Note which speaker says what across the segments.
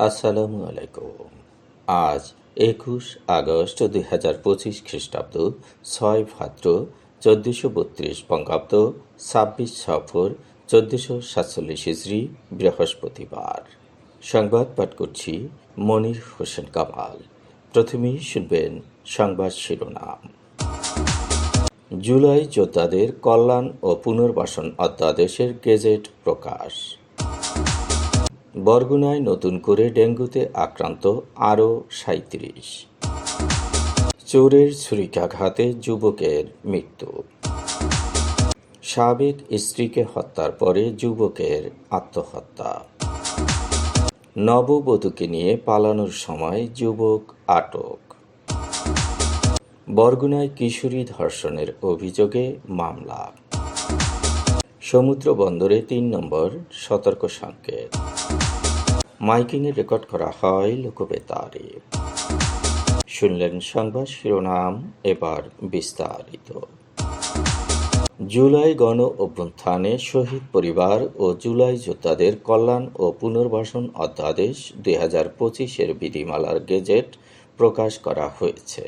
Speaker 1: আসসালামু আলাইকুম। আজ ২১ আগস্ট ২০২৫ খ্রিস্টাব্দ, ৬ ভাদ্র ১৪৩২ বঙ্গাব্দ, ২৬ সফর ১৪৪৭ হিজরি, বৃহস্পতিবার। সংবাদ পাঠ করছি মনির হোসেন কামাল। প্রথমেই শুনবেন সংবাদ শিরোনাম। জুলাই যোদ্ধাদের কল্যাণ ও পুনর্বাসন অধ্যাদেশের গেজেট প্রকাশ। বরগুনায় নতুন করে ডেঙ্গুতে আক্রান্ত আরও ৩৭। চোরের ছুরিকাঘাতে যুবকের মৃত্যু। সাবেক স্ত্রীকে হত্যার পরে যুবকের আত্মহত্যা। নববধূকে নিয়ে পালানোর সময় যুবক আটক। বরগুনায় কিশোরী ধর্ষণের অভিযোগে মামলা। সমুদ্র বন্দরে ৩ নম্বর সতর্ক সংকেত। মাইকিংয়ে রেকর্ড করা হয় লোকবেতারে। শুনলেন সংবাদ শিরোনাম, এবার বিস্তারিত। জুলাই গণ অভ্যুত্থানে শহীদ পরিবার ও জুলাই যোদ্ধাদের কল্যাণ ও পুনর্বাসন অধ্যাদেশ ২০২৫-এর বিধিমালার গেজেট প্রকাশ করা হয়েছে।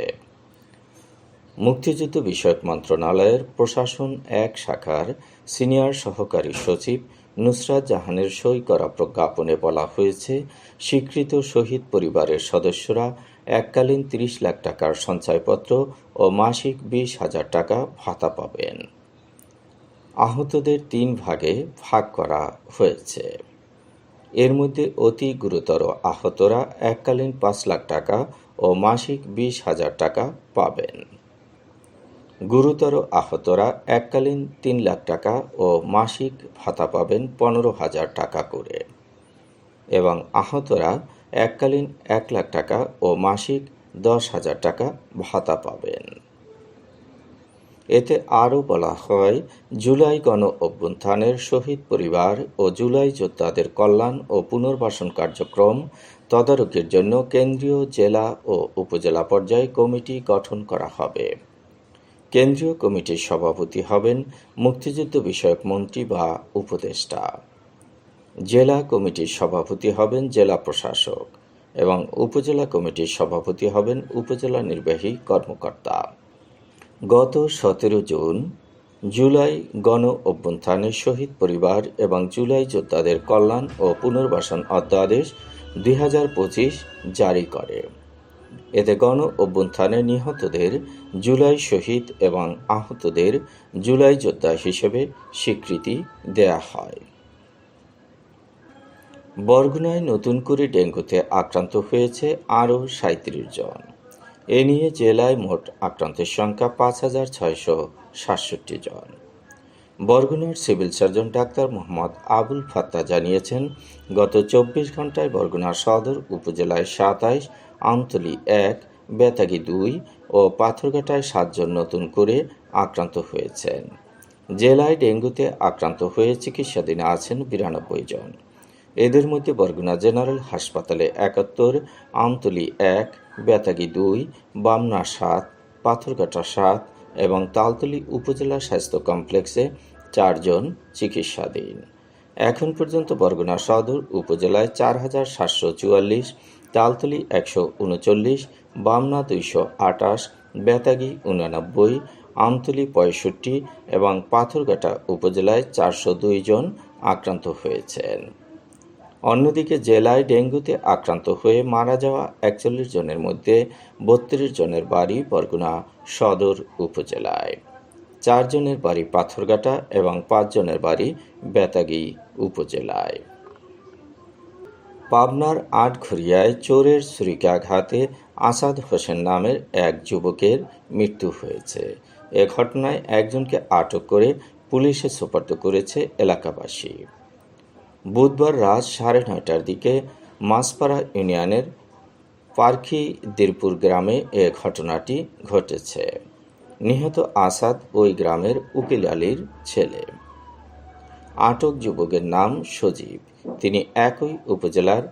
Speaker 1: মুক্তিযুদ্ধ বিষয়ক মন্ত্রণালয়ের প্রশাসন ১ শাখার সিনিয়র সহকারী সচিব নুসরাত জাহানের সই করা প্রজ্ঞাপনে বলা হয়েছে, স্বীকৃত শহীদ পরিবারের সদস্যরা এককালীন ৩০ লাখ টাকার সঞ্চয়পত্র ও মাসিক ২০,০০০ টাকা ভাতা পাবেন। আহতদের ৩ ভাগে ভাগ করা হয়েছে। এর মধ্যে অতি গুরুতর আহতরা এককালীন ৫ লাখ টাকা ও মাসিক ২০,০০০ টাকা পাবেন। গুরুতর আহতরা এককালীন ৩ লাখ টাকা ও মাসিক ভাতা পাবেন ১৫,০০০ টাকা করে এবং আহতরা এককালীন ১ লাখ টাকা ও মাসিক ১০,০০০ টাকা ভাতা পাবেন। এতে আরও বলা হয়, জুলাই গণ অভ্যুত্থানের শহীদ পরিবার ও জুলাই যোদ্ধাদের কল্যাণ ও পুনর্বাসন কার্যক্রম তদারকির জন্য কেন্দ্রীয়, জেলা ও উপজেলা পর্যায়ে কমিটি গঠন করা হবে। কেন্দ্রীয় কমিটির সভাপতি হবেন মুক্তিযুদ্ধ বিষয়ক মন্ত্রী বা উপদেষ্টা। জেলা কমিটির সভাপতি হবেন জেলা প্রশাসক এবং উপজেলা কমিটির সভাপতি হবেন উপজেলা নির্বাহী কর্মকর্তা। গত ১৭ জুন জুলাই গণ অভ্যুত্থানে শহীদ পরিবার এবং জুলাই যোদ্ধাদের কল্যাণ ও পুনর্বাসন অধ্যাদেশ ২০২৫ জারি করে। এতে গণ অভ্যুত্থানে নিহতদের জুলাই শহীদ এবং আহতদের জুলাই যোদ্ধা হিসেবে স্বীকৃতি দেয়া হয়। বরগুনায় নতুন করে ডেঙ্গুতে আক্রান্ত হয়েছে আরও ৩৭ জন। এ নিয়ে জেলায় মোট আক্রান্তের সংখ্যা ৫,৬৬৭ জন। বরগুনার civil surgeon doctor Mohammad Abul Fatta জানিয়েছেন, গত ২৪ ঘন্টায় বরগুনা সদর উপজেলায় ২৭, আমতলী ১, বেতাগী ২ ও পাথরঘাটায় ৭ জন নতুন করে আক্রান্ত হয়েছেন। জেলায় ডেঙ্গুতে আক্রান্ত হয়ে চিকিৎসাধীনে আছেন ৯২ জন। এদের মধ্যে বরগুনা জেনারেল হাসপাতালে ৭১, আমতলী ১, বেতাগী ২, বামনা ৭, পাথরঘাটা ৭ এবং তালতলী উপজেলা স্বাস্থ্য কমপ্লেক্সে ৪ জন চিকিৎসাধীন। এখন পর্যন্ত বরগুনা সদর উপজেলায় ৪,৭৪৪, তালতলী ১৩৯, বামনা ২২৮, বেতাগী ৮৯, আমতলী ৬৫ এবং পাথরঘাটা উপজেলায় ৪০২ জন আক্রান্ত হয়েছেন। অন্যদিকে জেলায় ডেঙ্গুতে আক্রান্ত হয়ে মারা যাওয়া ৪১ জনের মধ্যে ৩২ জনের বাড়ি বরগুনা সদর উপজেলায়, ৪ জনের বাড়ি পাথরঘাটা এবং ৫ জনের বাড়ি বেতাগী উপজেলায়। পাবনার আটঘরিয়ায় চোরের ছুরিকাঘাতে আসাদ হোসেন নামের এক যুবকের মৃত্যু হয়েছে। এ ঘটনায় একজনকে আটক করে পুলিশে সোপর্দ করেছে এলাকাবাসী। বুধবার রাত ৯:৩০টার দিকে মাছপাড়া ইউনিয়নের পারখি দিরপুর গ্রামে এ ঘটনাটি ঘটেছে। নিহত আসাদ ওই গ্রামের উকিল আলীর ছেলে। আটক যুবকের নাম সজীব। তিনি একই উপজেলার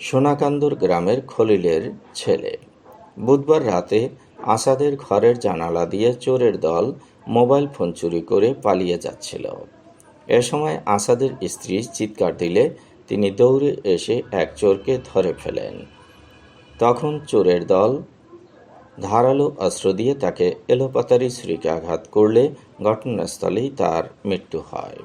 Speaker 1: সোনাকান্দর গ্রামের খলিলের ছেলে। বুধবার রাতে আসাদের ঘরের জানালা দিয়ে চোরের দল মোবাইল ফোন চুরি করে পালিয়ে যাচ্ছিল। এ সময় আসাদের স্ত্রী চিৎকার দিলে তিনি দৌড়ে এসে এক চোরকে ধরে ফেলেন। তখন চোরের দল ধারালো অস্ত্র দিয়ে তাকে এলোপাতাড়ি ছুরিকে আঘাত করলে ঘটনাস্থলেই তার মৃত্যু হয়।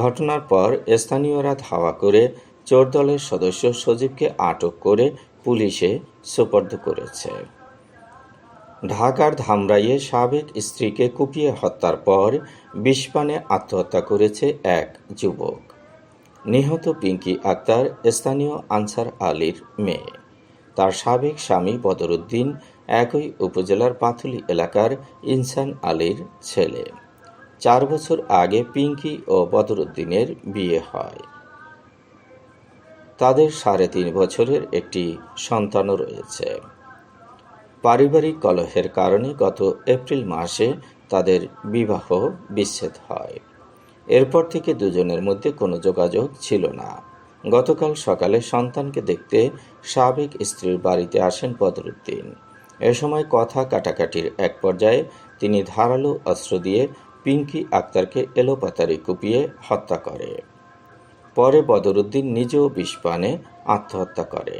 Speaker 1: ঘটনার পর স্থানীয়রা ধাওয়া করে চোর দলের সদস্য সজীবকে আটক করে পুলিশে সোপর্দ করেছে। ঢাকার ধামরাইয়ে সাবেক স্ত্রীকে কুপিয়ে হত্যার পর বিষপানে আত্মহত্যা করেছে এক যুবক। নিহত পিঙ্কি আক্তার স্থানীয় আনসার আলীর মেয়ে। তার সাবেক স্বামী বদরুদ্দিন একই উপজেলার পাথুলি এলাকার ইনসান আলীর ছেলে। 4 বছর আগে পিঙ্কি ও বদরুদ্দিনের বিয়ে হয়। তাদের 3.5 বছরের একটি সন্তানও রয়েছে। পারিবারিক কলহের কারণে গত এপ্রিল মাসে তাদের বিবাহ বিচ্ছেদ হয়। এরপর থেকে দুজনের মধ্যে কোনো যোগাযোগ ছিল না। গতকাল সকালে সন্তানকে দেখতে সাবেক স্ত্রীর বাড়িতে আসেন বদরুদ্দিন। এ সময় কথা কাটাকাটির এক পর্যায়ে তিনি ধারালো অস্ত্র দিয়ে পিঙ্কি আক্তারকে এলোপাতাড়ি কুপিয়ে হত্যা করে। পরে বদরুদ্দিন নিজেও বিষপানে আত্মহত্যা করে।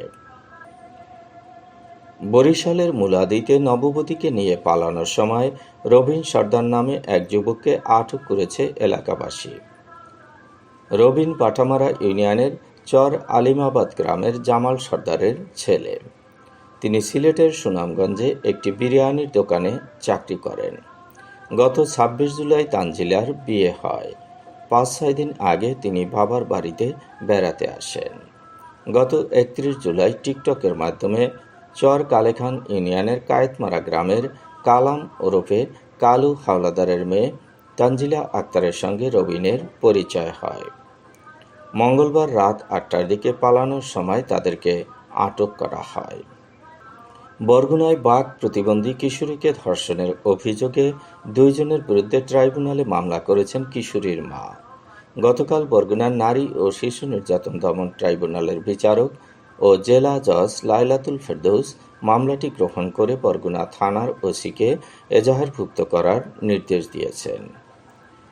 Speaker 1: বরিশালের মুলাদীতে নববধূকে নিয়ে পালানোর সময় রবিন সর্দার নামে এক যুবককে আটক করেছে এলাকাবাসী। রবিন পাঠামারা ইউনিয়নের চর আলিমাবাদ গ্রামের জামাল সর্দারের ছেলে। তিনি সিলেটের সুনামগঞ্জে একটি বিরিয়ানির দোকানে চাকরি করেন। গত 26 জুলাই তানজিলার বিয়ে হয়। 5-6 দিন আগে তিনি বাবার বাড়িতে বেড়াতে আসেন। গত 31 জুলাই টিকটকের মাধ্যমে চর কালেখান ইউনিয়নের কায়েতমারা গ্রামের কালাম ওরফে কালু হাওলাদারের মেয়ে তানজিলা আক্তারের সঙ্গে রবিনের পরিচয় হয়। মঙ্গলবার রাত 8টার দিকে পালানোর সময় তাদেরকে আটক করা হয়। বরগুনায় বাঘ প্রতিবন্ধী কিশোরীকে ধর্ষণের অভিযোগে 2 জনের বিরুদ্ধে ট্রাইব্যুনালে মামলা করেছেন কিশোরীর মা। গতকাল বরগুনার নারী ও শিশু নির্যাতন দমন ট্রাইব্যুনালের বিচারক ও জেলা জজ লাইলাতুল ফেরদৌস মামলাটি গ্রহণ করে বরগুনা থানার ওসিকে এজাহারভুক্ত করার নির্দেশ দিয়েছেন।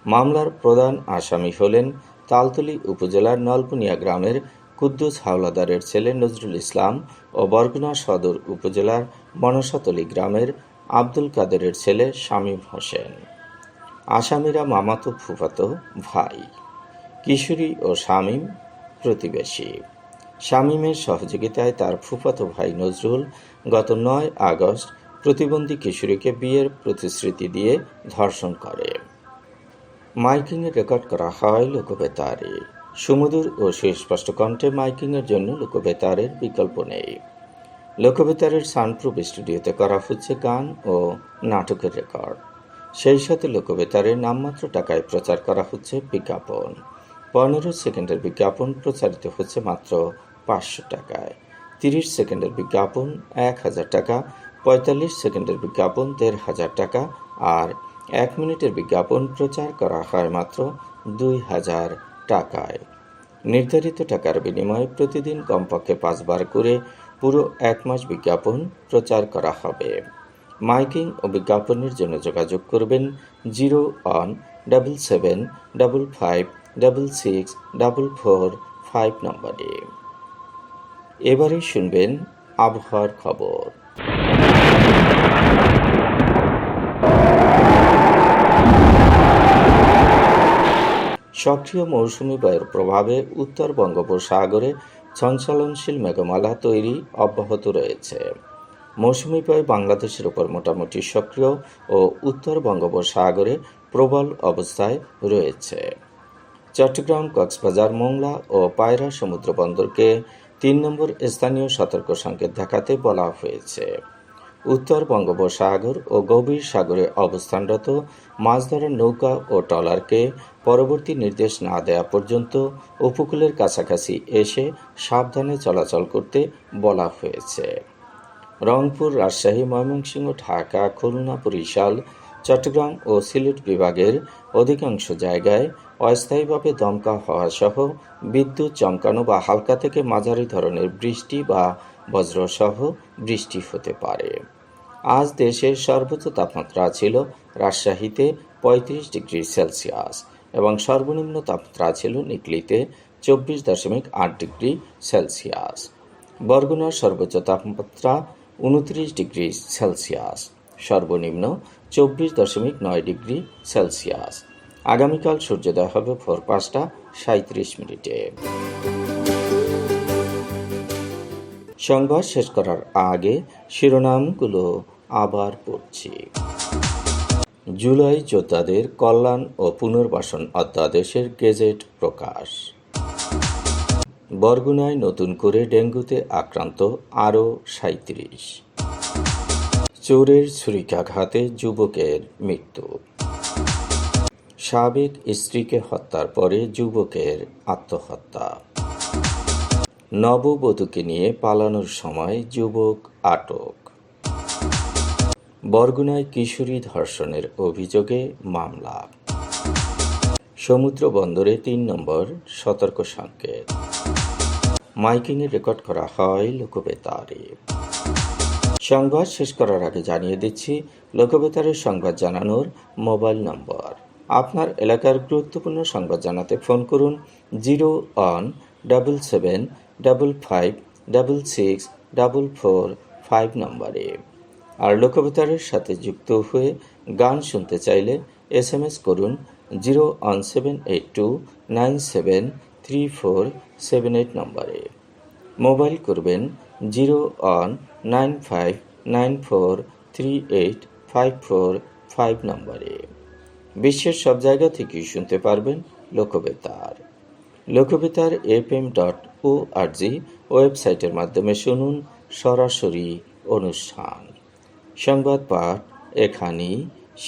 Speaker 1: মামলার প্রধান আসামি হলেন তালতলী উপজেলার নলপুনিয়া গ্রামের কুদ্দুস হাওলাদারের ছেলে নজরুল ইসলাম ও বরগুনা সদর উপজেলার মনসাতলী গ্রামের আব্দুল কাদেরের ছেলে শামীম হোসেন। আসামিরা মামাতো ফুফাতো ভাই। কিশোরী ও শামীম প্রতিবেশী। শামীমের সহযোগিতায় তার ফুফাতো ভাই নজরুল গত 9 আগস্ট প্রতিবন্ধী কিশোরীকে বিয়ের প্রতিশ্রুতি দিয়ে ধর্ষণ করে। মাইকিংয়ে রেকর্ড করা হয় লোকবেতারে। সুমধুর ও সুস্পষ্ট কণ্ঠে মাইকিংয়ের জন্য লোকবেতারের বিকল্প নেই। লোকবেতারের সাউন্ডপ্রুফ স্টুডিওতে করা হচ্ছে গান ও নাটকের রেকর্ড। সেই সাথে লোকবেতারের নামমাত্র টাকায় প্রচার করা হচ্ছে বিজ্ঞাপন। 15 সেকেন্ডের বিজ্ঞাপন প্রচারিত হচ্ছে মাত্র 500 টাকায়। 30 সেকেন্ডের বিজ্ঞাপন 1000 টাকা, 45 সেকেন্ডের বিজ্ঞাপন 1500 টাকা আর 1 মিনিটের বিজ্ঞাপন প্রচার করা হয় মাত্র 2000 টাকায়। নির্ধারিত টাকার বিনিময়ে প্রতিদিন কমপক্ষে 5 বার করে পুরো 1 মাস বিজ্ঞাপন প্রচার করা হবে। মাইকিং ও বিজ্ঞাপনের জন্য যোগাযোগ করবেন 0-17755664445 নম্বরে। এবারে শুনবেন আবহাওয়ার খবর। সক্রিয় মৌসুমি বায়ুর প্রভাবে উত্তর বঙ্গোপসাগরে চঞ্চলনশীল মেঘমালা তৈরি অব্যাহত রয়েছে। মৌসুমি বায়ু বাংলাদেশের উপর মোটামুটি সক্রিয় ও উত্তর বঙ্গোপসাগরে প্রবল অবস্থায় রয়েছে। চট্টগ্রাম, কক্সবাজার, মোংলা ও পায়রা সমুদ্র বন্দরকে 3 নম্বর স্থানীয় সতর্ক সংকেত দেখাতে বলা হয়েছে। উত্তর বঙ্গোপসাগর ও গভীর সাগরে অবস্থানরত মাছ ধরার নৌকা ও ট্রলারকে পরবর্তী নির্দেশ না দেওয়া পর্যন্ত উপকূলের কাছাকাছি এসে সাবধানে চলাচল করতে বলা হয়েছে। রংপুর, রাজশাহী, ময়মনসিংহ, ঢাকা, খুলনা, বরিশাল, চট্টগ্রাম ও সিলেট বিভাগের অধিকাংশ জায়গায় অস্থায়ীভাবে দমকা হওয়া সহ বিদ্যুৎ চমকানো বা হালকা থেকে মাঝারি ধরনের বৃষ্টি বা বজ্রসহ বৃষ্টি হতে পারে। আজ দেশের সর্বোচ্চ তাপমাত্রা ছিল রাজশাহীতে 35 ডিগ্রি সেলসিয়াস এবং সর্বনিম্ন তাপমাত্রা ছিল নিকলিতে 24.8 ডিগ্রি সেলসিয়াস। বরগুনার সর্বোচ্চ তাপমাত্রা 29 ডিগ্রি সেলসিয়াস, সর্বনিম্ন 24.9 ডিগ্রি সেলসিয়াস। আগামীকাল সূর্যোদয় হবে ভোর 5:37। সংবাদ শেষ করার আগে শিরোনামগুলো আবার পড়ছি। জুলাই যোদ্ধাদের কল্যাণ ও পুনর্বাসন অধ্যাদেশের গেজেট প্রকাশ। বরগুনায় নতুন করে ডেঙ্গুতে আক্রান্ত আরও 37। চোরের ছুরিকাঘাতে যুবকের মৃত্যু। সাবেক স্ত্রীকে হত্যার পরে যুবকের আত্মহত্যা। নববধূকে নিয়ে পালানোর সময় যুবক আটক। বরগুনায় কিশোরী ধর্ষণের অভিযোগে মামলা। সমুদ্র বন্দরে 3 নম্বর সতর্ক সংকেত। মাইকিংয়ে রেকর্ড করা হয় লোকবেতারে। সংবাদ শেষ করার আগে জানিয়ে দিচ্ছি লোকবেতারের সংবাদ জানানোর মোবাইল নম্বর। আপনার এলাকার গুরুত্বপূর্ণ সংবাদ জানাতে ফোন করুন 017755664445 নম্বরে। আর লোকবেতারের সাথে যুক্ত হয়ে গান শুনতে চাইলে SMS করুন 01782973478 নম্বরে। মোবাইল করবেন 01959438545 নম্বরে। বিশ্বের সব জায়গা থেকেই শুনতে পারবেন লোকবেতার। লোকবেতার fm.org ওয়েবসাইটের মাধ্যমে শুনুন সরাসরি অনুষ্ঠান। সংবাদ পাঠ এখানেই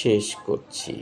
Speaker 1: শেষ করছি।